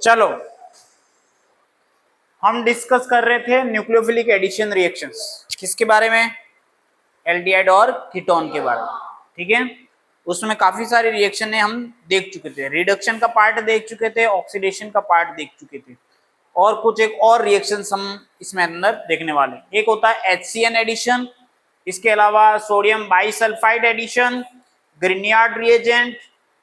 चलो हम डिस्कस कर रहे थे न्यूक्लियोफिलिक एडिशन रिएक्शंस, किसके बारे में? एल्डिहाइड और कीटोन के बारे में। ठीक है, उसमें काफी सारे रिएक्शन हम देख चुके थे। रिडक्शन का पार्ट देख चुके थे, ऑक्सीडेशन का पार्ट देख चुके थे, और कुछ एक और रिएक्शंस हम इसमें अंदर देखने वाले हैं। एक होता है HCN एडिशन, इसके अलावा सोडियम बाइसल्फाइड एडिशन, ग्रिनियार्ड रिएजेंट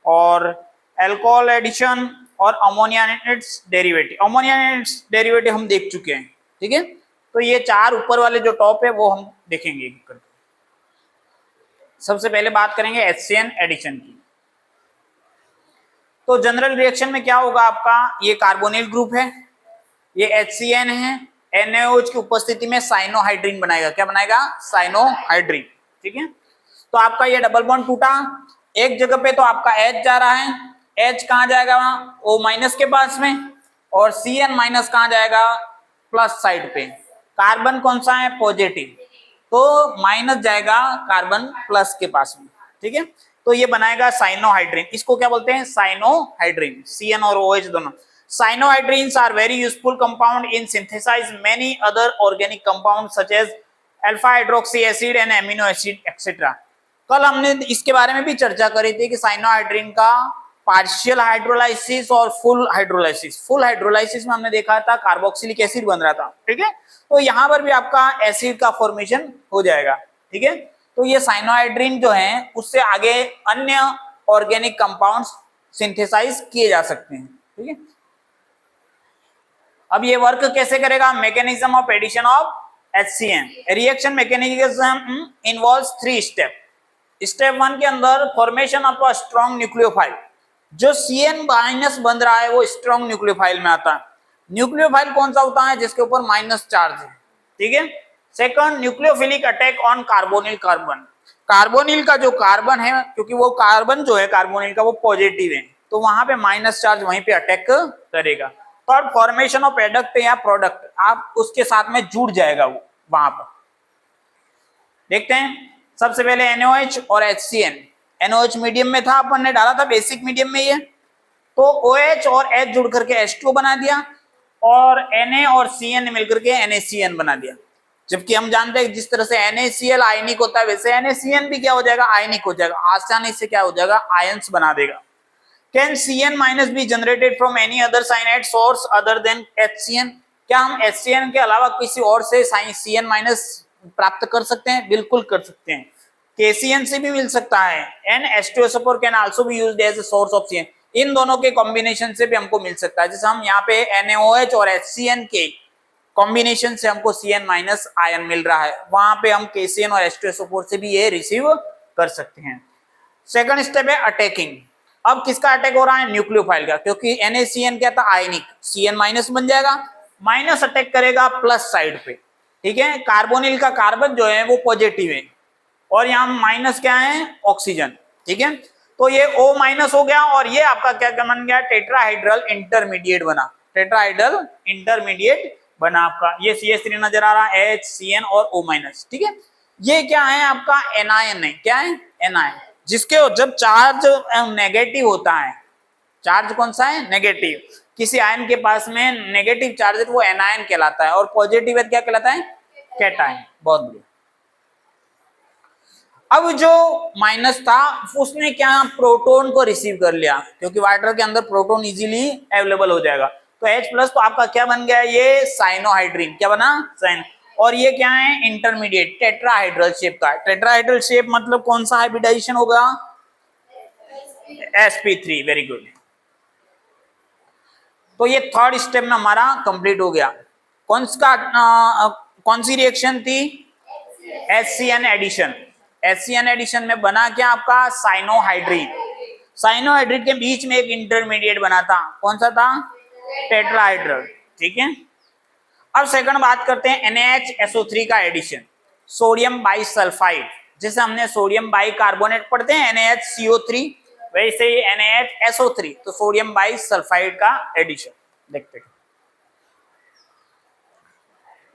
और अल्कोहल एडिशन और ammonia it's derivative. Ammonia it's derivative हम देख चुके हैं। ठीक है, तो ये चार ऊपर वाले जो टॉप है वो हम देखेंगे करके। सबसे पहले बात करेंगे HCN एडिशन की। तो जनरल रिएक्शन में क्या होगा आपका, ये कार्बोनिल ग्रुप है, ये HCN है, NaOH की उपस्थिति में साइनोहाइड्रीन बनाएगा। क्या बनाएगा? साइनोहाइड्रीन। ठीक है, तो आपका ये डबल बॉन्ड टूटा, एक जगह पे तो आपका H जा रहा है, H कहाँ जाएगा? O माइनस के पास में, और Cn माइनस कहाँ जाएगा? प्लस साइड पे। कार्बन कौन सा है? पॉजिटिव, तो माइनस जाएगा कार्बन प्लस के पास में। ठीक है, तो ये बनाएगा साइनोहाइड्रीन। इसको क्या बोलते हैं? साइनोहाइड्रीन। Cn और OH दोनों। Cyanohydrines are very useful compound in synthesize many other organic compounds such as alpha hydroxy acid and amino acid etc. कल हमने इसके बारे में भी चर्चा करी थी कि साइनोहाइड्रीन का पार्शियल हाइड्रोलाइसिस और फुल हाइड्रोलाइसिस। फुल हाइड्रोलाइसिस में हमने देखा था कार्बोक्सिलिक एसिड बन रहा था। ठीक है, तो यहाँ पर भी आपका एसिड का फॉर्मेशन हो जाएगा। ठीक है, तो ये साइनोहाइड्रीन जो है उससे आगे अन्य ऑर्गेनिक कंपाउंड्स सिंथेसाइज किए जा सकते हैं। ठीक है, अब ये वर्क कैसे करेगा? Mechanism of addition of HCN। Reaction mechanism involves 3 step. Step 1 के अंदर formation of a strong nucleophile. जो Cn माइनस बन रहा है वो स्ट्रॉन्ग न्यूक्लियोफाइल में आता है। न्यूक्लियोफाइल कौन सा होता है? जिसके ऊपर माइनस चार्ज है। ठीक है, second nucleophilic attack on carbonyl carbon. Carbonyl का जो कार्बन है, क्योंकि वो कार्बन जो है कार्बोनिल का वो पॉजिटिव है, तो वहां पे माइनस चार्ज वहीं पे अटैक करेगा। थर्ड फॉर्मेशन ऑफ एडक्ट या प्रोडक्ट, आप उसके साथ में जुड़ जाएगा वो वहां पर। देखते हैं, सबसे पहले NaOH और HCN। NaOH मीडियम में था, अपन ने डाला था बेसिक मीडियम में, ये तो OH और H जुड़ करके H2 बना दिया, और Na और Cn ने मिलकर के NaCN बना दिया। जबकि हम जानते हैं जिस तरह से NaCl आयनिक होता है, वैसे NaCN भी क्या हो जाएगा? आयनिक हो जाएगा। आसानी से क्या हो जाएगा? आयंस बना देगा। Can Cn minus be generated from any other cyanide source other than HCN? क्या हम HCN के अलावा किसी और से Cn माइनस प्राप्त कर सकते हैं? बिल्कुल कर सकते हैं। KCN से भी मिल सकता है। N-H2SO4 can also be used as a source of Cn। इन दोनों के कॉम्बिनेशन से भी हमको मिल सकता है। जैसे हम यहाँ पे NaOH और HCN के कॉम्बिनेशन से हमको Cn माइनस आयन मिल रहा है, वहां पे हम KCN और H2SO4 से भी ये रिसीव कर सकते हैं। सेकंड स्टेप है अटैकिंग। अब किसका अटैक हो रहा है? न्यूक्लियोफाइल का, क्योंकि NaCN क्या था? आयनिक। Cn माइनस बन जाएगा, माइनस अटैक करेगा प्लस साइड पे। ठीक है, कार्बोनिल का कार्बन जो है वो पॉजिटिव है, और यहाँ माइनस क्या है? ऑक्सीजन। ठीक है, तो ये O माइनस हो गया, और ये आपका क्या बन गया? टेट्राहाइड्रल इंटरमीडिएट बना। टेट्राहाइड्रल इंटरमीडिएट बना आपका। ये CH3 नजर आ रहा है, H, Cn और O माइनस। ठीक है, ये क्या है? आपका एनायन है। क्या है? एनायन, जिसके जब चार्ज नेगेटिव होता है, चार्ज कौन सा है? नेगेटिव। किसी आयन के पास में नेगेटिव चार्ज है तो वो एनायन कहलाता है, और पॉजिटिव है क्या कहलाता है? कैटायन। बहुत बढ़िया। अब जो माइनस था उसने क्या? प्रोटॉन को रिसीव कर लिया, क्योंकि वाटर के अंदर प्रोटॉन इजीली अवेलेबल हो जाएगा। तो H प्लस तो आपका क्या बन गया? ये साइनोहाइड्रीन। क्या बना? साइन। और ये क्या है? इंटरमीडिएट टेट्राहाइड्रल शेप का। टेट्राहाइड्रल शेप मतलब कौन सा हाइब्रिडाइजेशन होगा? sp3। Very good. तो ये थर्ड स्टेप में हमारा कंप्लीट हो गया। कौन सी रिएक्शन थी? HCN addition. HCN एडिशन में बना क्या आपका? साइनोहाइड्रीन। साइनोहाइड्रीन के बीच में एक इंटरमीडिएट बना था, कौन सा था? टेट्राहाइड्रल। ठीक है, अब सेकंड बात करते हैं NaHSO3 का एडिशन। सोडियम बाइसल्फाइड, जैसे हमने सोडियम बाइकार्बोनेट पढ़ते हैं NaHCO3, वैसे ही NaHSO3, तो सोडियम बाइसल्फाइड का एडिशन देखते हैं।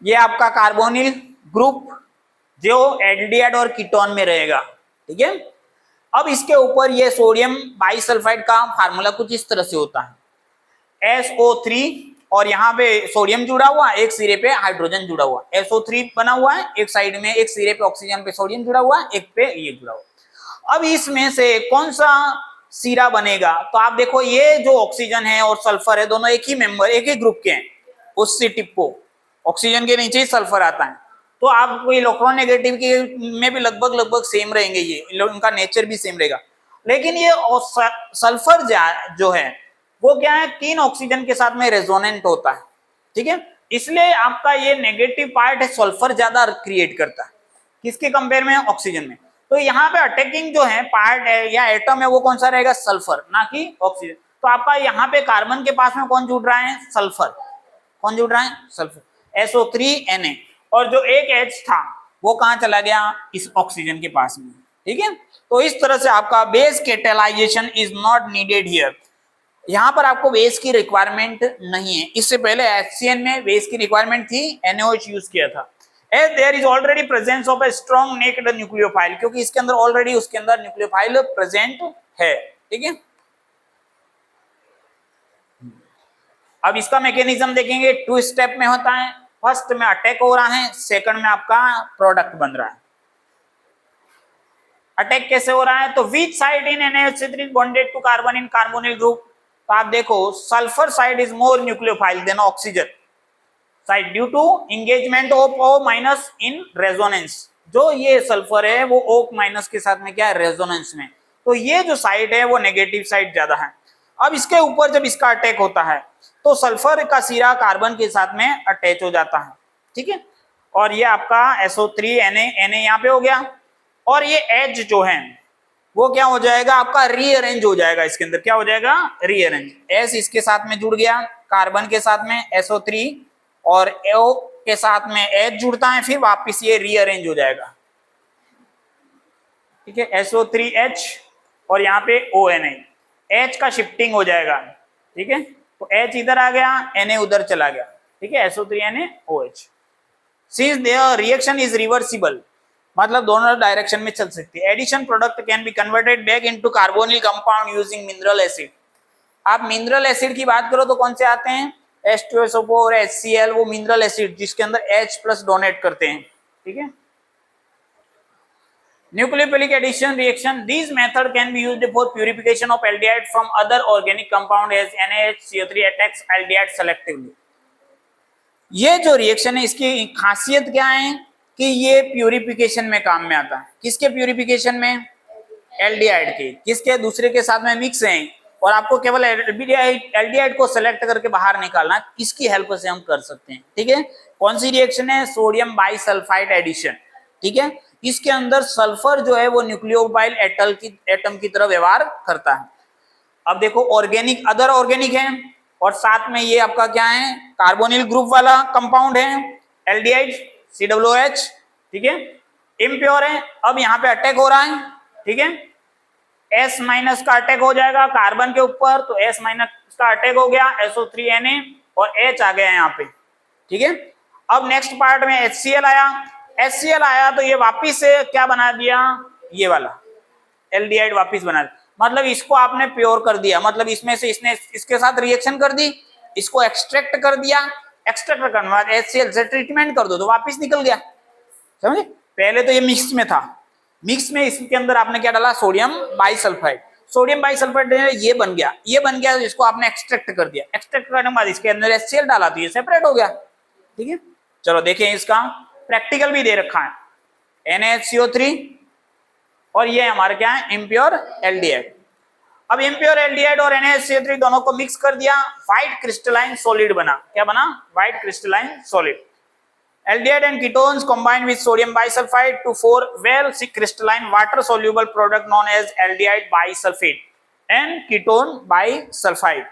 ये आपका कार्बोनिल ग्रुप जो एल्डिहाइड और कीटोन में रहेगा। ठीक है, अब इसके ऊपर ये सोडियम बाइसल्फाइड का फार्मूला कुछ इस तरह से होता है। SO3 और यहाँ पे सोडियम जुड़ा हुआ, एक सिरे पे हाइड्रोजन जुड़ा हुआ, SO3 बना हुआ है, एक साइड में एक सिरे पे ऑक्सीजन पे सोडियम जुड़ा हुआ है, एक पे ये जुड़ा हुआ। अब इसमें से कौन सा सिरा बनेगा? तो आप देखो ये जो ऑक्सीजन है और सल्फर है दोनों एक ही मेंबर, एक ही ग्रुप के हैं, उससे टिप्पो ऑक्सीजन के नीचे ही सल्फर आता है, तो आपको इलेक्ट्रॉन नेगेटिव में भी लगभग सेम रहेंगे, ये उनका नेचर भी सेम रहेगा। लेकिन ये सल्फर जो है वो क्या है, 3 ऑक्सीजन के साथ में रेजोनेंट होता है, ठीक है, इसलिए आपका ये नेगेटिव पार्ट है सल्फर ज्यादा क्रिएट करता है किसके कंपेयर में, ऑक्सीजन में। तो यहाँ पे अटैकिंग जो है पार्ट है या एटम है वो कौन सा रहेगा, सल्फर, ना कि ऑक्सीजन। तो आपका यहाँ पे कार्बन के पास में कौन जुड़ रहा है, सल्फर, कौन जुड़ रहा है, सल्फर, SO3Na, और जो एक H था वो कहाँ चला गया, इस ऑक्सीजन के पास में, ठीक है। तो इस तरह से आपका base catalysation is not needed here, यहाँ पर आपको बेस की रिक्वायरमेंट नहीं है। इससे पहले HCN में बेस की रिक्वायरमेंट थी, NaOH यूज किया था। As there is already presence of a strong naked nucleophile, क्योंकि इसके अंदर ऑलरेडी उसके अंदर न्यूक्लियोफाइल प्रेजेंट है, ठीक है। अब इसका मैकेनिज्म देखेंगे, 2 स्टेप में होता है। फर्स्ट में अटैक हो रहा है, सेकंड में आपका प्रोडक्ट बन रहा है। अटैक कैसे हो रहा है, तो which side in NaOH bonded to carbon in carbonyl group, तो आप देखो sulphur side is more nucleophile than oxygen side due to engagement of O- in resonance. जो ये सल्फर है वो O- के साथ में क्या है, रेजोनेंस में, तो ये जो साइड है वो नेगेटिव साइड ज्यादा है। अब इसके ऊपर जब इसका अटैक होता है तो सल्फर का सिरा कार्बन के साथ में अटैच हो जाता है, ठीक है, और ये आपका SO3Na यहाँ पे हो गया, और ये H जो है वो क्या हो जाएगा, आपका रीअरेंज हो जाएगा, इसके अंदर क्या हो जाएगा, रीअरेंज। S इसके साथ में जुड़ गया कार्बन के साथ में SO3, और O के साथ में H जुड़ता है, फिर वापस ये रीअरेंज हो जाएगा, ठीक है, SO3H और यहाँ पे ONA, H का शिफ्टिंग हो जाएगा, ठीक है, तो H इधर आ गया, Na उधर चला गया, ठीक है, SO3NaOH। Since their reaction is reversible, मतलब दोनों डायरेक्शन में चल सकती है। Addition product can be converted back into carbonyl compound using mineral acid. आप मिनरल एसिड की बात करो तो कौन से आते हैं, H2SO4 और HCl, वो मिनरल एसिड जिसके अंदर H+ डोनेट करते हैं, ठीक है। Nucleophilic addition reaction, this method can be used for purification of aldehyde from other organic compound as NaHCO3 attacks aldehyde selectively. ये जो रिएक्शन है इसकी खासियत क्या है कि ये प्यूरिफिकेशन में काम में आता है। किसके प्यूरिफिकेशन में, एल्डिहाइड के, किसके, दूसरे के साथ में मिक्स हैं, और आपको केवल एल्डिहाइड को सेलेक्ट करके बाहर निकालना, इसकी हेल्प से हम कर सकते हैं, ठीक है। कौन सी रिएक्शन है, सोडियम बाइसल्फाइड एडिशन, ठीक है। इसके अंदर सल्फर जो है वो न्यूक्लियोफाइल एटम की तरह व्यवहार करता है। अब देखो ऑर्गेनिक, अदर ऑर्गेनिक है, और साथ में ये आपका क्या है, कार्बोनिल ग्रुप वाला कंपाउंड है, एल्डिहाइड COOH, ठीक है, इम्प्योर है। अब यहाँ पे अटैक हो रहा है, ठीक है, S- का अटैक हो जाएगा कार्बन के ऊपर, तो S- का अटैक हो गया, SO3Na और H आ गया यहाँ पे, ठीक है। अब नेक्स्ट पार्ट में HCl आया, HCl आया तो ये वापिस से क्या बना दिया, ये वाला एल्डिहाइड वापिस बना दिया, मतलब इसको आपने प्योर कर दिया, मतलब इसमें से इसने इसके साथ रिएक्शन कर दी, इसको एक्सट्रैक्ट कर दिया, एक्सट्रैक्ट करने बाद HCl से ट्रीटमेंट कर दो तो वापिस निकल गया, समझे। पहले तो ये मिक्स में था, मिक्स में इसके अंदर आपने क्या डाला, सोडियम बाइसल्फाइड, सोडियम बाइसल्फाइड ये बन गया, ये बन गया, तो इसको आपने एक्सट्रैक्ट कर दिया, एक्सट्रैक्ट करने के बाद इसके अंदर HCl डाला तो ये सेपरेट हो गया, ठीक है। चलो देखें, इसका प्रैक्टिकल भी दे रखा है, NaHCO3 और ये हमारा क्या है, इम्प्योर एल्डिहाइड। अब इम्प्योर एल्डिहाइड और NaHCO3 दोनों को मिक्स कर दिया, व्हाइट क्रिस्टलाइन सॉलिड बना, क्या बना, white crystalline solid. Aldehyde and ketones combine with sodium bisulfite to form well crystalline water soluble product known as aldehyde bisulfate and ketone bisulfite।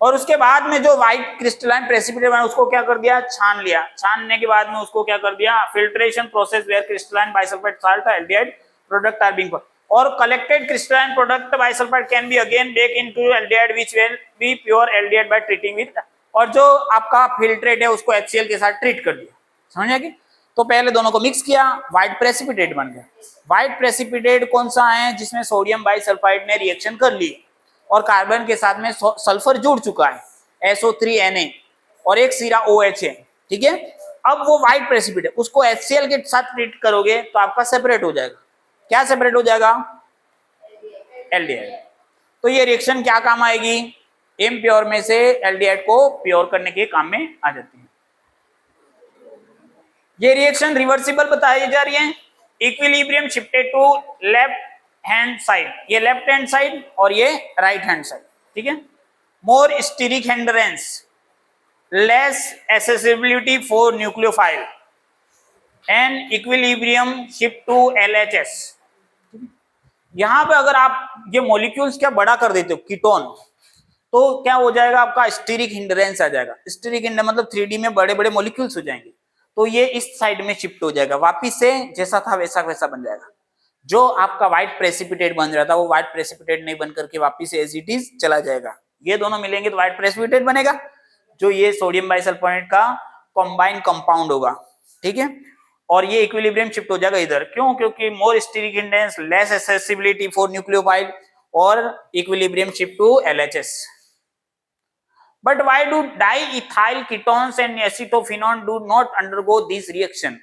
और उसके बाद में जो व्हाइट क्रिस्टलाइन प्रेसिपिटेट बना उसको क्या कर दिया, छान लिया, छानने के बाद में उसको क्या कर दिया, filtration process where crystalline bisulphide salt aldehyde product are being, और collected crystalline product bisulphide can be again back into aldehyde which will be pure aldehyde by treating with, और जो आपका फिल्ट्रेट है उसको HCl के साथ ट्रीट कर दिया, समझ गए। तो पहले दोनों को मिक्स किया, व्हाइट प्रेसिपिटेट बन गया। व्हाइट प्रेसिपिटेट कौन सा है, जिसमें सोडियम बाइसल्फाइड ने रिएक्शन कर ली, और कार्बन के साथ में सल्फर जुड़ चुका है SO3Na और एक सिरा OH है, ठीक है। अब वो व्हाइट प्रेसिपिटेट उसको HCl के साथ ट्रीट करोगे तो आपका सेपरेट हो जाएगा। क्या सेपरेट हो जाएगा? एल्डिहाइड। तो ये रिएक्शन क्या काम आएगी? इम्प्योर में से एल्डिहाइड को प्योर करने के काम में आ जाती है। ये रिएक्शन रिवर्सिबल बताई जा रही है। Equilibrium shifted to left hand side, ये लेफ्ट हैंड साइड और ये राइट हैंड साइड, ठीक है। More steric hindrance, less accessibility for nucleophile and equilibrium shift to LHS। यहां पे अगर आप ये मॉलिक्यूल्स क्या बड़ा कर देते हो कीटोन, तो क्या हो जाएगा? आपका स्टीरिक हिंड्रेंस आ जाएगा। स्टीरिक हिंड्रेंस मतलब 3D में बड़े बड़े मॉलिक्यूल्स हो जाएंगे, तो ये इस साइड में शिफ्ट हो जाएगा, वापिस से जैसा था वैसा वैसा बन जाएगा। जो आपका व्हाइट प्रेसिपिटेट बन रहा था वो व्हाइट प्रेसिपिटेट नहीं बन करके वापिस से एज इट इज चला जाएगा। ये दोनों मिलेंगे तो व्हाइट प्रेसिपिटेट बनेगा, जो ये सोडियम बाइसल्फोनेट का कॉम्बाइंड कंपाउंड होगा, ठीक है। और ये इक्विलिब्रियम शिफ्ट हो जाएगा इधर, क्यों? क्योंकि more steric hindrance, less accessibility for nucleophile और equilibrium shift to LHS। But why do diethyl ketones and acetophenone do not undergo this reaction?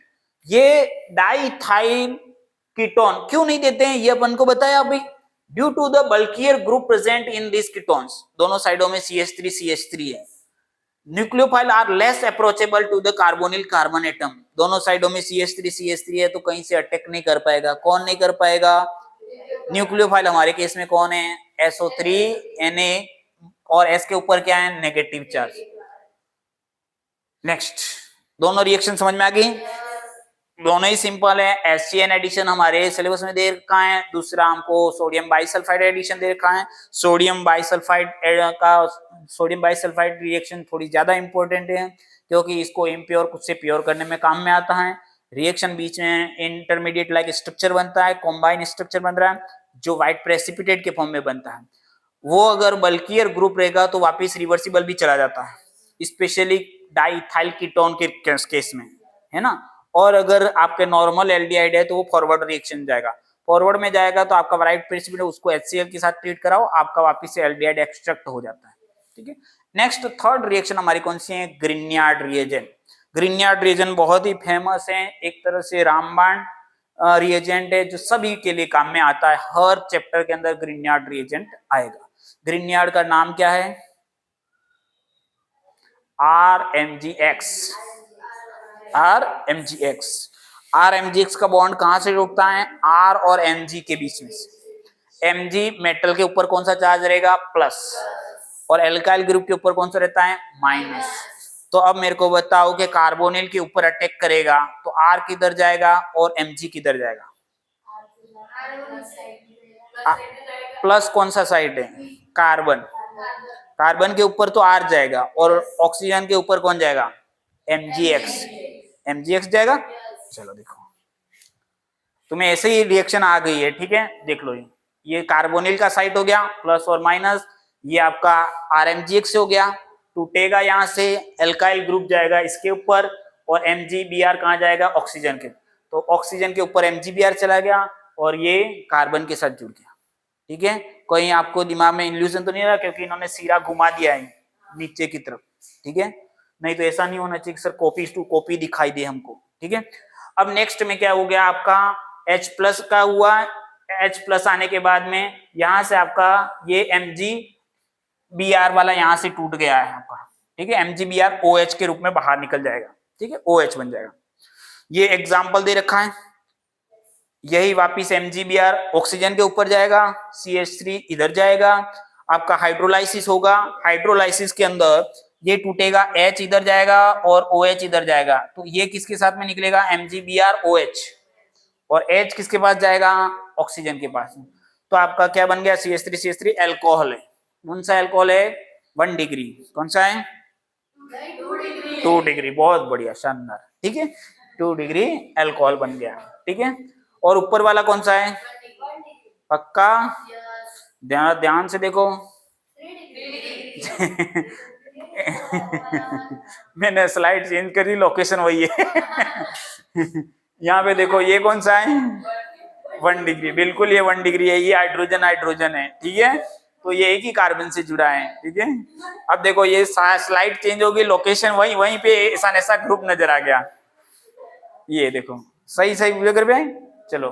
ये डाइइथाइल कीटोन क्यों नहीं देते हैं, ये अपन को बताया अभी। Due to the bulkier group present in this ketones, दोनों साइडों में CH3 है। Nucleophile are less approachable to the carbonyl carbon atom, दोनों साइडों में CH3 है तो कहीं से अटैक नहीं कर पाएगा। कौन नहीं कर पाएगा? न्यूक्लियोफाइल। हमारे केस में कौन है? SO3Na और S के ऊपर क्या है? Negative charge. नेक्स्ट, दोनों रिएक्शन समझ में आ गई? दोनों ही सिंपल है। HCN एडिशन हमारे सिलेबस में दे रखा है, दूसरा हमको सोडियम बाइसल्फाइड एडिशन दे रखा है। सोडियम बाइसल्फाइड रिएक्शन थोड़ी ज्यादा इंपॉर्टेंट है, क्योंकि इसको इम्प्योर कुछ से प्योर करने में काम में आता है। रिएक्शन बीच में इंटरमीडिएट लाइक स्ट्रक्चर बनता है, कॉम्बाइन स्ट्रक्चर बन रहा है, जो व्हाइट प्रेसिपिटेट के फॉर्म में बनता है। वो अगर बल्कियर ग्रुप रहेगा तो वापिस रिवर्सिबल भी चला जाता है, स्पेशली डाइइथाइल कीटोन के केस में, है ना। और अगर आपके नॉर्मल एल्डिहाइड है तो वो फॉरवर्ड रिएक्शन जाएगा। फॉरवर्ड में जाएगा तो आपका व्हाइट प्रेसिपिटेट उसको HCl के साथ ट्रीट कराओ, आपका वापिस से एल्डिहाइड एक्सट्रैक्ट हो जाता है, ठीक है। नेक्स्ट थर्ड रिएक्शन हमारी कौन सी है? ग्रिन्यार्ड रिएजेंट। ग्रिन्यार्ड रिएजेंट बहुत ही फेमस है, एक तरह से रामबाण रिएजेंट है, जो सभी के लिए काम में आता है। हर चैप्टर के अंदर ग्रिन्यार्ड रिएजेंट आएगा। ग्रिन्यार्ड का नाम क्या है? RMgx का बॉन्ड कहां से जुड़ता है? R और Mg के बीच में से। Mg मेटल के ऊपर कौन सा चार्ज रहेगा? प्लस, और एल्काइल ग्रुप के ऊपर कौन सा रहता है? माइनस। तो अब मेरे को बताओ कि कार्बोनिल के ऊपर अटैक करेगा तो R किधर जाएगा और Mg किधर जाएगा? प्लस कौन सा साइड है? कार्बन। कार्बन के ऊपर तो R जाएगा और ऑक्सीजन के ऊपर कौन जाएगा? MgX जाएगा। चलो देखो, तुम्हें ऐसे ही रिएक्शन आ गई है, ठीक है, देख लो। ये कार्बोनिल का साइड हो गया, प्लस और माइनस, ये आपका RMgX हो गया, टूटेगा यहाँ से, एल्काइल ग्रुप जाएगा इसके ऊपर और MgBr कहाँ जाएगा? ऑक्सीजन के। तो ऑक्सीजन के ऊपर MgBr चला गया और ये कार्बन के साथ जुड़ गया, ठीक है। कहीं आपको दिमाग में इल्यूजन तो नहीं रहा, क्योंकि इन्होंने सिरा घुमा दिया है नीचे की तरफ, ठीक है। नहीं तो ऐसा नहीं होना चाहिए सर कॉपी टू कॉपी दिखाई दे हमको, ठीक है। अब नेक्स्ट में क्या हो गया? आपका H प्लस का हुआ। H प्लस आने के बाद में यहां से आपका ये MgBr वाला यहां से टूट गया है आपका, ठीक है। MgBr OH के रूप में बाहर निकल जाएगा, ठीक है, OH बन जाएगा। ये एग्जाम्पल दे रखा है। यही वापिस MgBr ऑक्सीजन के ऊपर जाएगा, CH3 इधर जाएगा, आपका हाइड्रोलाइसिस होगा। हाइड्रोलाइसिस के अंदर ये टूटेगा, H इधर जाएगा और OH इधर जाएगा, तो ये किसके साथ में निकलेगा? MgBr OH, और H किसके पास जाएगा? ऑक्सीजन के पास। तो आपका क्या बन गया? CH3 एल्कोहल है। कौन सा एल्कोहल है? 1 डिग्री। कौन सा है? 2 डिग्री। बहुत बढ़िया, शानदार, ठीक है। 2 डिग्री एल्कोहल बन गया, ठीक है। और ऊपर वाला कौन सा है? पक्का? ध्यान से देखो। मैंने स्लाइड चेंज कर दी, लोकेशन वही है। यहाँ पे देखो, ये कौन सा है? 1 डिग्री। बिल्कुल ये 1 डिग्री है, ये हाइड्रोजन है, ठीक है। तो ये एक ही कार्बन से जुड़ा है, ठीक है। अब देखो ये स्लाइड चेंज होगी, लोकेशन वहीं वहीं पे ऐसा ग्रुप नजर आ गया, ये देखो सही सही वीडियो कर पे। चलो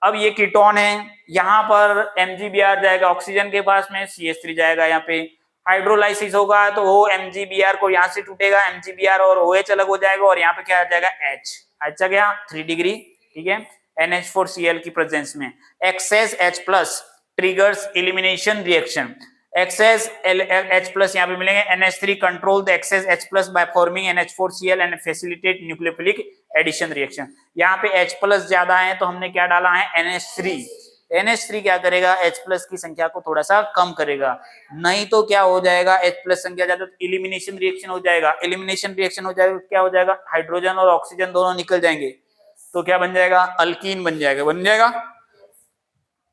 अब ये कीटोन है, यहाँ पर MgBr जाएगा ऑक्सीजन के पास में, CH3 जाएगा यहाँ पे, हाइड्रोलाइसिस होगा तो वो MgBr को यहाँ से टूटेगा, MgBr और OH अलग हो जाएगा और यहाँ पे क्या आ जाएगा H, अच्छा गया 3 डिग्री, ठीक है। NH4Cl की प्रेजेंस में excess H plus triggers elimination reaction, excess H plus यहाँ पे मिलेंगे, NH3 control the excess H plus by forming NH4Cl and facilitate nucleophilic addition reaction। यहाँ पे H plus ज्यादा है तो हमने क्या डाला है NH3, NH3 क्या करेगा H plus की संख्या को थोड़ा सा कम करेगा, नहीं तो क्या हो जाएगा H plus संख्या ज्यादा तो एलिमिनेशन रिएक्शन हो जाएगा, एलिमिनेशन रिएक्शन हो जाएगा क्या हो जाएगा, हाइड्रोजन और ऑक्सीजन दोनों निकल जाएंगे तो क्या बन जाएगा, अल्कीन बन जाएगा, बन जाएगा।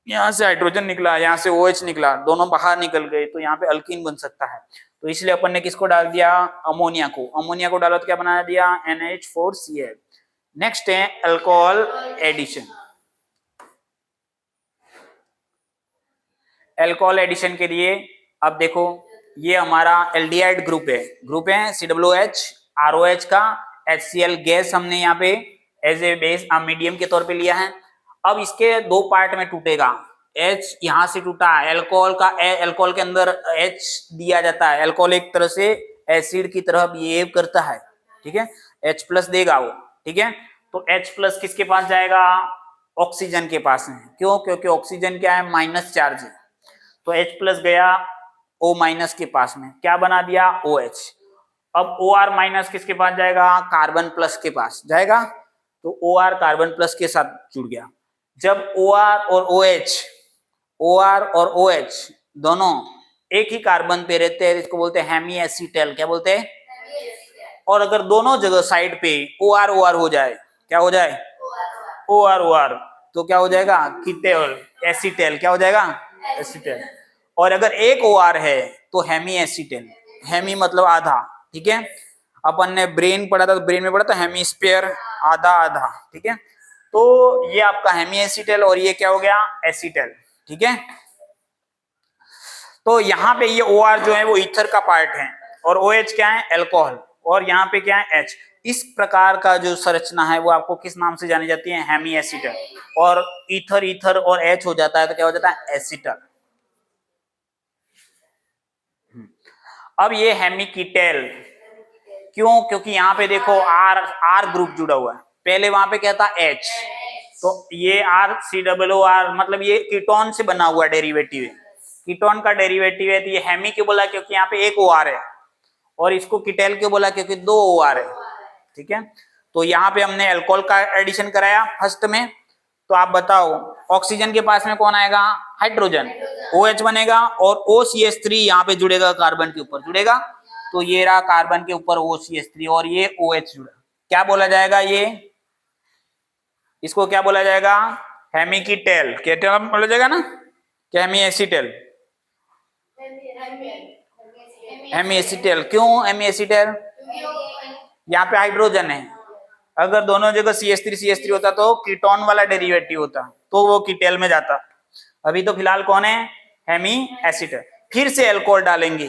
यहाँ से हाइड्रोजन निकला, यहाँ से OH निकला, दोनों बाहर निकल गए तो यहाँ पे अल्कीन बन सकता है, तो इसलिए अपन ने किसको डाल दिया, अमोनिया को, अमोनिया को डाला तो क्या बना दिया NH4Cl। नेक्स्ट है अल्कोहल एडिशन, अल्कोहल एडिशन के लिए अब देखो ये हमारा एल्डिहाइड ग्रुप है COOH ROH का HCl गैस हमने यहाँ पे एज ए बेस मीडियम के तौर पे लिया है। अब इसके दो पार्ट में टूटेगा, H यहाँ से टूटा, अल्कोहल का अल्कोहल के अंदर H दिया जाता है, अल्कोहल एक तरह से एसिड की तरह बिहेव करता है, ठीक है, H प्लस देगा वो, ठीक है। तो H प्लस किसके पास जाएगा, ऑक्सीजन के पास में, क्यों, क्योंकि ऑक्सीजन क्या है माइनस चार्ज है, तो H प्लस गया O माइनस के पास में, क्या बना दिया OH। अब OR माइनस किसके पास जाएगा, कार्बन प्लस के पास जाएगा, तो OR कार्बन प्लस के साथ जुड़ गया। जब OR और OH दोनों एक ही कार्बन पे रहते हैं इसको बोलते हैं हेमी एसीटेल, क्या बोलते हैं, और अगर दोनों जगह साइड पे OR हो जाए, क्या हो जाए OR तो क्या हो जाएगा कीटेल एसीटेल, क्या हो जाएगा एसीटेल। और अगर एक OR है तो हेमी एसीटेल, हेमी मतलब आधा, ठीक है। अपन ने ब्रेन पढ़ा था तो ब्रेन में पढ़ा था हेमीस्फीयर आधा आधा, ठीक है। तो ये आपका हेमी एसीटेल और ये क्या हो गया एसीटेल, ठीक है। तो यहाँ पे ये OR जो है वो ईथर का पार्ट है और OH क्या है अल्कोहल, और यहाँ पे क्या है H। इस प्रकार का जो संरचना है वो आपको किस नाम से जानी जाती है, हेमी एसीटेल, और ईथर और H हो जाता है तो क्या हो जाता है एसीटल। अब ये हेमिकीटेल क्यों, क्योंकि यहाँ पे देखो R ग्रुप जुड़ा हुआ है, पहले वहां पे क्या था H, तो ये RCOOR मतलब ये कीटोन से बना हुआ डेरिवेटिव है, कीटोन का डेरिवेटिव है, तो ये हेमी क्यों बोला क्योंकि यहाँ पे एक OR है, और इसको कीटेल क्यों बोला क्योंकि दो OR है, ठीक है। तो यहाँ पे हमने अल्कोहल का एडिशन कराया फर्स्ट में, तो आप बताओ ऑक्सीजन के पास में कौन आएगा, हाइड्रोजन, OH बनेगा और OCH3 यहाँ पे जुड़ेगा, कार्बन के ऊपर जुड़ेगा, तो ये रहा कार्बन के ऊपर OCH3 और ये OH जुड़ा, क्या बोला जाएगा, ये इसको क्या बोला जाएगा, हेमिकीटेल, क्या बोला जाएगा ना, क्या हेमी एसीटेल, हेमी एसीटेल, क्यों हेमी एसीटेल, यहाँ पे हाइड्रोजन है, अगर दोनों जगह CH3 होता तो कीटोन वाला डेरिवेटिव होता तो वो कीटेल में जाता, अभी तो फिलहाल कौन है हेमी एसीटेल। फिर से अल्कोहल डालेंगे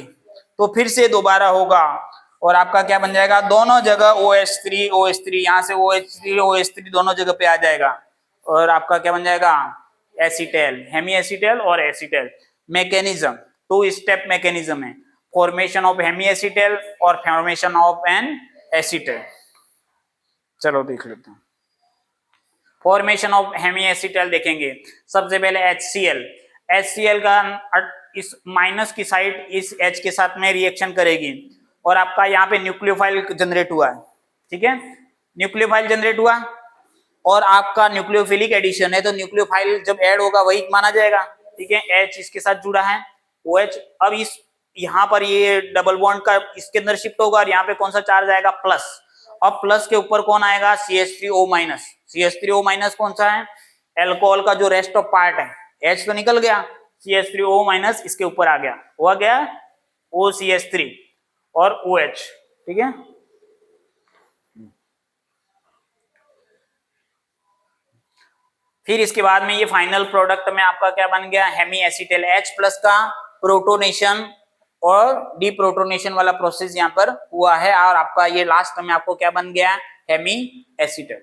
तो फिर से दोबारा होगा और आपका क्या बन जाएगा, दोनों जगह OH3 यहाँ से OH3 दोनों जगह पे आ जाएगा और आपका क्या बन जाएगा एसीटेल, हेमी एसीटेल और एसीटेल। मैकेनिज्म 2 स्टेप मैकेनिज्म है, फॉर्मेशन ऑफ हेमी एसीटेल और फॉर्मेशन ऑफ एन एसीटेल। चलो देख लेते हैं, फॉर्मेशन ऑफ हेमी एसीटेल देखेंगे। सबसे पहले HCl का इस माइनस की साइड इस H के साथ में रिएक्शन करेगी और आपका यहाँ पे न्यूक्लियोफाइल जनरेट हुआ है, ठीक है, न्यूक्लियोफाइल जनरेट हुआ और आपका न्यूक्लियोफिलिक एडिशन है तो न्यूक्लियोफाइल जब ऐड होगा वही माना जाएगा, ठीक है। H इसके साथ जुड़ा है OH, अब इस यहाँ पर ये डबल बॉन्ड का इसके अंदर शिफ्ट होगा और यहाँ पे कौन सा चार्ज आएगा प्लस, अब प्लस के ऊपर कौन आएगा CH3O-, कौन सा है अल्कोहल का जो रेस्ट ऑफ पार्ट है, H तो निकल गया, CH3O- इसके ऊपर आ गया, हुआ गया OCH3 और OH, ठीक है। फिर इसके बाद में ये फाइनल प्रोडक्ट में आपका क्या बन गया हेमी एसीटेल H प्लस का प्रोटोनेशन और डीप्रोटोनेशन वाला प्रोसेस यहाँ पर हुआ है, और आपका ये लास्ट में आपको क्या बन गया, हेमी एसिटल।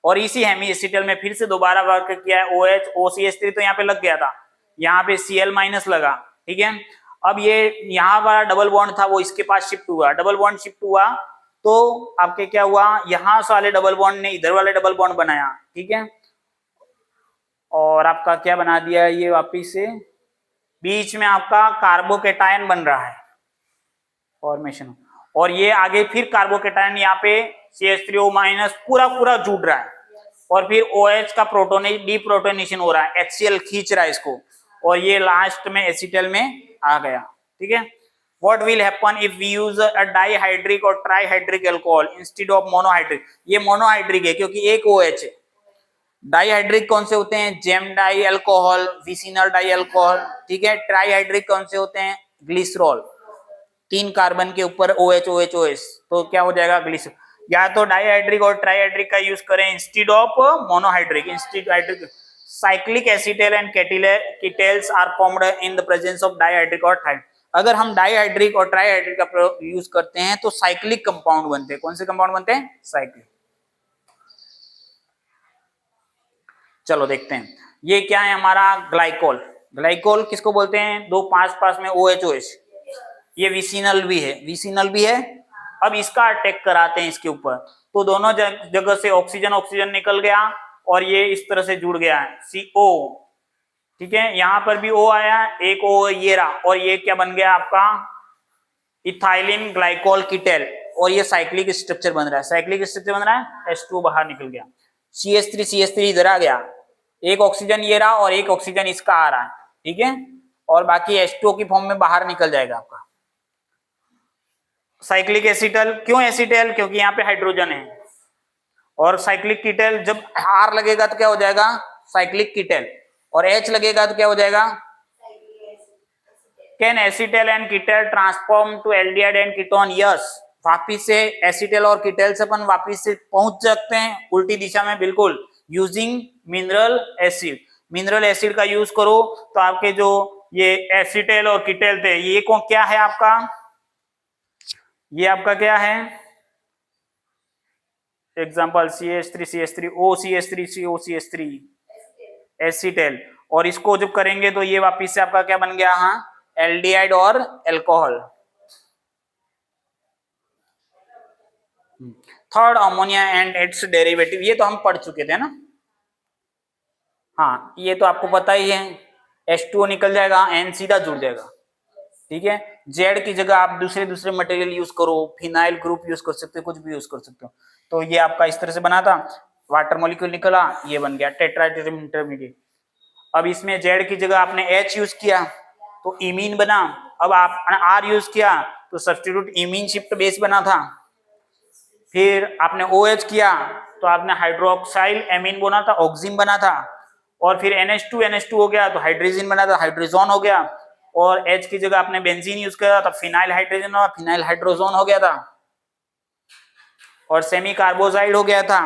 और इसी हेमी एसिटल में फिर से दोबारा वर्क किया है OH OCH3, तो यहाँ पे लग गया था, यहाँ पे Cl माइनस लगा, ठीक है। अब ये यहाँ वाला डबल बॉन्ड था वो इसके पास शिफ्ट हुआ, डबल बॉन्ड शिफ्ट हुआ तो आपके क्या हुआ, यहाँ वाले डबल बॉन्ड ने इधर वाले डबल बॉन्ड बनाया, ठीक है, और आपका क्या बना दिया ये वापिस से, बीच में आपका कार्बोकेटायन बन रहा है फॉर्मेशन, और ये आगे फिर कार्बोकेटायन यहाँ पे CH3O माइनस पूरा पूरा जुड़ रहा है, और फिर OH का प्रोटोने डीप्रोटोनेशन हो रहा है, HCl खींच रहा है इसको, और ये लास्ट में एसिटल में आ गया, ठीक है। What will happen if we use a dihydric or trihydric alcohol instead of monohydric? ये मोनोहाइड्रिक है क्योंकि एक OH है। डाइहाइड्रिक कौन से होते हैं, gem di alcohol, vicinal di alcohol, ठीक है। ट्राइहाइड्रिक कौन से होते हैं, ग्लिसरॉल, 3 कार्बन के ऊपर OH OH OH, तो क्या हो जाएगा ग्लिसरॉल। या तो डाइहाइड्रिक और ट्राइहाइड्रिक का यूज करें instead of monohydric, instead hydric. Cyclic acetal and ketals are formed in the presence of dihydric और ट्राइ। अगर हम डाइहाइड्रिक और ट्राइहाइड्रिक का यूज करते हैं तो साइक्लिक कंपाउंड बनते हैं। कौन से कंपाउंड बनते हैं, साइक्लिक। चलो देखते हैं ये क्या है हमारा, ग्लाइकोल। ग्लाइकोल किसको बोलते हैं, 2 पास में OH OH, ये विसिनल भी है, विसिनल भी है। अब इसका अटैक कराते हैं इसके ऊपर, तो दोनों जगह से ऑक्सीजन ऑक्सीजन निकल गया और ये इस तरह से जुड़ गया है CO, ठीक है। यहाँ पर भी O आया, एक O ये रहा, और ये क्या बन गया आपका इथाइलिन ग्लाइकोल कीटल, और ये साइक्लिक स्ट्रक्चर बन रहा है, साइक्लिक स्ट्रक्चर बन रहा है, H2O बाहर निकल गया, CH3 इधर आ गया, एक ऑक्सीजन ये रहा और एक ऑक्सीजन इसका आ रहा है, ठीक है, और बाकी H2O की फॉर्म में बाहर निकल जाएगा आपका। साइक्लिक एसिटल, क्यों एसिटल, क्योंकि यहाँ पे हाइड्रोजन है, और साइक्लिक कीटल जब R लगेगा तो क्या हो जाएगा, साइक्लिक कीटल, और H लगेगा तो क्या हो जाएगा, can acetal and ketal transform to aldehyde and ketone, yes. वापिस से एसिटल और कीटल से अपन वापिस से पहुंच सकते हैं उल्टी दिशा में, बिल्कुल, using mineral acid. Mineral acid का यूज करो तो आपके जो ये एसिटल और कीटल थे, ये कौन क्या है आपका, ये आपका क्या है, example CH3CH3O CH3CO CH3 acetal, और इसको जब करेंगे तो ये वापिस से आपका क्या बन गया, हाँ, एल्डिहाइड और alcohol. Third ammonia and it's derivative, ये तो हम पढ़ चुके थे ना, हाँ, ये तो आपको पता ही है, H2O निकल जाएगा, N सीधा जुड़ जाएगा, ठीक है। जेड की जगह आप दूसरे मटेरियल यूज करो, फिनाइल ग्रुप यूज कर सकते हो, कुछ भी यूज कर सकते हो। तो ये आपका इस तरह से बना था, वाटर मॉलिक्यूल निकला, ये बन गया टेट्राइड्रियम इंटरमीडिएट। अब इसमें जेड की जगह आपने H यूज किया तो इमीन बना, अब आपने R यूज किया तो सब्स्टिट्यूट इमीन शिफ्ट बेस बना था, फिर आपने OH किया तो आपने हाइड्रोक्साइल एमीन बना था, ऑक्सिन बना था, और फिर NH2 हो गया तो हाइड्रोजन बना था, हाइड्रोजोन हो गया, और H की जगह आपने बेंजीन यूज किया तो फिनाइल हाइड्रोजन और फिनाइल हाइड्रोजोन हो गया था, और सेमी कार्बोजाइड हो गया था,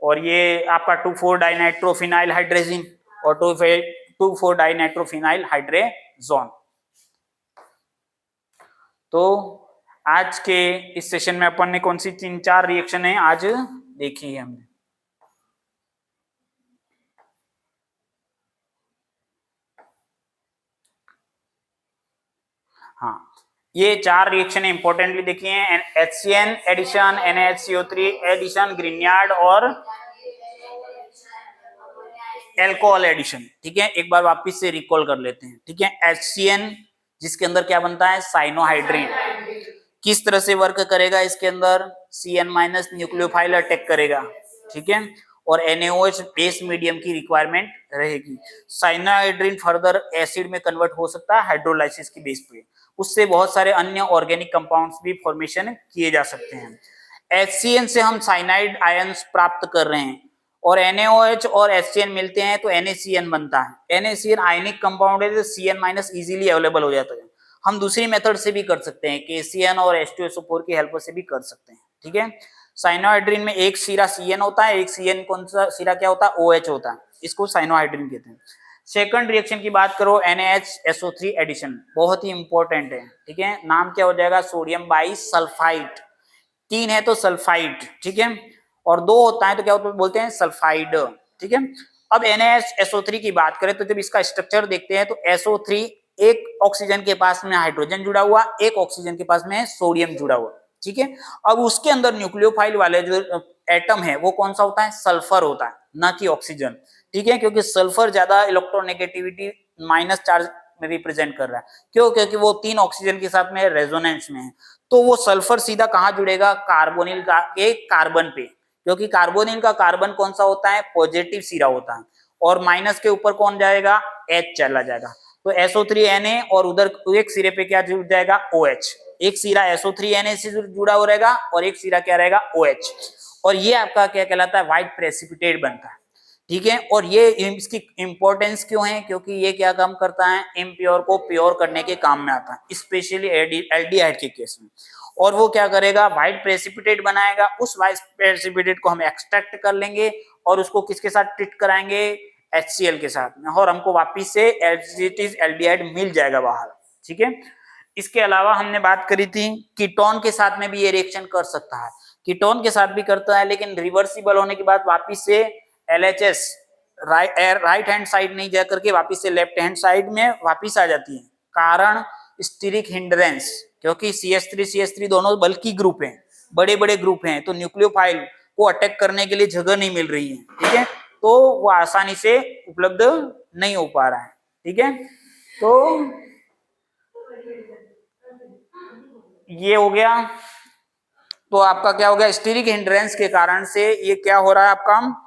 और ये आपका 2,4 डाइनाइट्रोफिनाइल हाइड्रोजन और 2,4 डाइनाइट्रोफिनाइल हाइड्रोजोन। तो आज के इस सेशन में अपन ने कौन सी 3-4 रिएक्शन है आज देखी है हमने। हाँ, ये 4 रिएक्शन इंपॉर्टेंटली देखिए हैं, HCN एडिशन, NaHCO3 एडिशन, ग्रीनयार्ड और एल्कोहल एडिशन, ठीक है। एक बार वापस से रिकॉल कर लेते हैं, ठीक है। HCN जिसके अंदर क्या बनता है, साइनोहाइड्रिन, किस तरह से वर्क करेगा, इसके अंदर CN- न्यूक्लियोफाइल अटैक करेगा, ठीक है, और NaOH बेस मीडियम की रिक्वायरमेंट रहेगी। साइनोहाइड्रिन फर्दर एसिड में कन्वर्ट हो सकता है हाइड्रोलाइसिस की बेस पे, उससे बहुत सारे अन्य ऑर्गेनिक कंपाउंड्स भी फॉर्मेशन किए जा सकते हैं। HCN से हम साइनाइड आयंस प्राप्त कर रहे हैं, और NaOH और HCN मिलते हैं तो NaCN बनता है। NaCN आयनिक कंपाउंड है, तो CN- इजीली अवेलेबल हो जाता है। हम दूसरी मेथड से भी कर सकते हैं, KCN और H2SO4 की हेल्प से भी कर सकते हैं, ठीक है। साइनोहाइड्रिन में एक सिरा CN होता है, एक CN कौन सा सिरा क्या होता है, OH होता है, इसको साइनोहाइड्रिन कहते हैं। सेकंड रिएक्शन की बात करो, NaHSO3 एडिशन, बहुत ही इंपॉर्टेंट है, ठीक है। नाम क्या हो जाएगा, सोडियम बाई सल्फाइड, 3 है तो सल्फाइड, ठीक है, और 2 होता है तो क्या बोलते हैं, सल्फाइड, ठीक है। अब NaHSO3 की बात करें तो जब इसका स्ट्रक्चर देखते हैं तो SO3 एक ऑक्सीजन के पास में हाइड्रोजन जुड़ा हुआ, एक ऑक्सीजन के पास में सोडियम जुड़ा हुआ, ठीक है। अब उसके अंदर न्यूक्लियोफाइल वाले जो एटम है वो कौन सा होता है, सल्फर होता है, ना कि ऑक्सीजन, ठीक है, क्योंकि सल्फर ज्यादा इलेक्ट्रोनेगेटिविटी माइनस चार्ज में रिप्रेजेंट कर रहा है, क्यों, क्योंकि वो 3 ऑक्सीजन के साथ में रेजोनेंस में है, तो वो सल्फर सीधा कहां जुड़ेगा, कार्बोनिल का एक कार्बन पे, क्योंकि कार्बोनिल का कार्बन कौन सा होता है, पॉजिटिव सिरा होता है, और माइनस के ऊपर कौन जाएगा, H चला जाएगा, तो SO3Na और उधर एक सिरे पे क्या जुड़ जाएगा, OH, एक सिरा SO3Na से जुड़ा हो रहेगा और एक सिरा क्या रहेगा, OH, और ये आपका क्या कहलाता है, व्हाइट प्रेसिपिटेट बनता है, ठीक है। और ये इसकी इंपॉर्टेंस क्यों है, क्योंकि ये क्या काम करता है, इम्प्योर को प्योर करने के काम में आता है, स्पेशली एल्डिहाइड के केस में, और वो क्या करेगा, व्हाइट प्रेसिपिटेट बनाएगा, उस व्हाइट प्रेसिपिटेट को हम एक्सट्रैक्ट कर लेंगे और उसको किसके साथ ट्रीट कराएंगे, HCl के साथ में, और हमको वापिस से एल्डिहाइड मिल जाएगा बाहर, ठीक है। इसके अलावा हमने बात करी थी कीटोन के साथ में भी ये रिएक्शन कर सकता है, कीटोन के साथ भी करता है, लेकिन रिवर्सिबल होने के बाद वापिस से LHS राइट हैंड साइड नहीं जाकर के वापिस से लेफ्ट हैंड साइड में वापिस आ जाती है, कारण स्टीरिक हिंड्रेंस, क्योंकि CH3 दोनों बल्कि ग्रुप हैं, बड़े बड़े ग्रुप हैं, तो न्यूक्लियोफाइल को अटैक करने के लिए जगह नहीं मिल रही है, ठीक है, तो वो आसानी से उपलब्ध नहीं हो पा रहा है, ठीक है। तो ये हो गया, तो आपका क्या हो गया, स्टीरिक हिंड्रेंस के कारण से ये क्या हो रहा है, आपका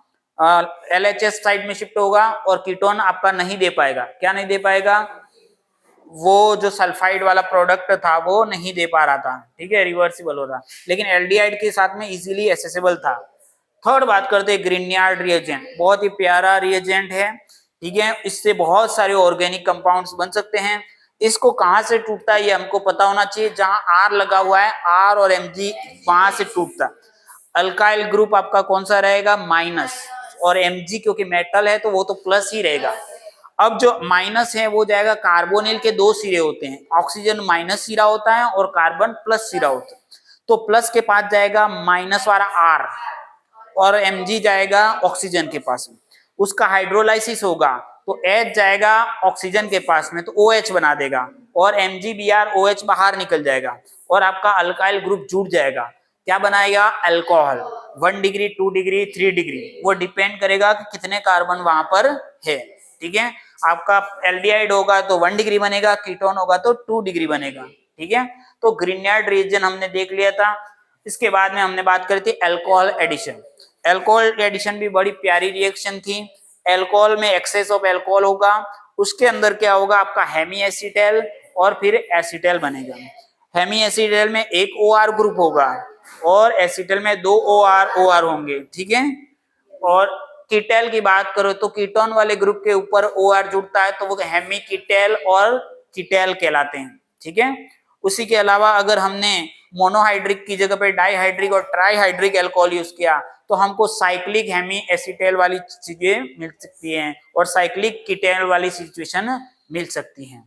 LHS साइड में शिफ्ट होगा और कीटोन आपका नहीं दे पाएगा, क्या नहीं दे पाएगा, वो जो सल्फाइड वाला प्रोडक्ट था वो नहीं दे पा रहा था, ठीक है, रिवर्सिबल हो रहा, लेकिन एल्डिहाइड के साथ में इजीली एसेसिबल था। थर्ड बात करते हैं ग्रिग्नार्ड रिएजेंट, बहुत ही प्यारा रिएजेंट है, ठीक है, इससे बहुत सारे ऑर्गेनिक कंपाउंड्स बन सकते हैं। इसको कहां से टूटता है ये हमको पता होना चाहिए, जहां R लगा हुआ है, R और Mg वहां से टूटता। अल्काइल ग्रुप आपका कौन सा रहेगा, माइनस, और Mg क्योंकि मेटल है तो वो तो प्लस ही रहेगा। अब जो माइनस है वो जाएगा, कार्बोनिल के 2 सिरे होते हैं, ऑक्सीजन माइनस सिरा होता है और कार्बन प्लस सिरा होता है, तो प्लस के पास जाएगा माइनस वाला R, और Mg जाएगा ऑक्सीजन के पास में, उसका हाइड्रोलाइसिस होगा तो H जाएगा ऑक्सीजन के पास में तो OH बना देगा, और MgBrOH बाहर निकल जाएगा, और आपका अल्काइल ग्रुप जुड़ जाएगा, क्या बनाएगा, अल्कोहल, 1 डिग्री 2 डिग्री 3 डिग्री, वो डिपेंड करेगा कि कितने कार्बन वहां पर है, ठीक है। आपका एल्डिहाइड होगा तो 1 डिग्री बनेगा, कीटोन होगा तो 2 डिग्री बनेगा, ठीक है। तो ग्रिग्नार्ड रिएजन हमने देख लिया था। इसके बाद में हमने बात करी थी अल्कोहल एडिशन। अल्कोहल एडिशन भी बड़ी प्यारी रिएक्शन थी। अल्कोहल में एक्सेस ऑफ अल्कोहल होगा, उसके अंदर क्या होगा, आपका हेमी एसिटेल और फिर एसिटेल बनेगा। हेमी एसिटेल में एक OR ग्रुप होगा और एसिटेल में 2 OR होंगे, ठीक है। और कीटेल की बात करो तो कीटोन वाले ग्रुप के ऊपर OR जुड़ता है तो वो हेमी कीटेल और कीटेल कहलाते हैं, ठीक है। उसी के अलावा अगर हमने मोनोहाइड्रिक की जगह पे डाइहाइड्रिक और ट्राइहाइड्रिक अल्कोहल यूज किया तो हमको साइक्लिक हेमी एसिटेल वाली चीजें मिल सकती हैं और साइक्लिक कीटेल वाली सिचुएशन मिल सकती हैं,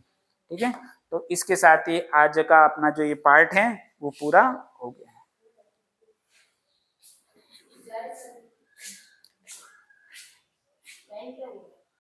ठीक है। तो इसके साथ ही आज का अपना जो ये पार्ट है वो पूरा हो गया।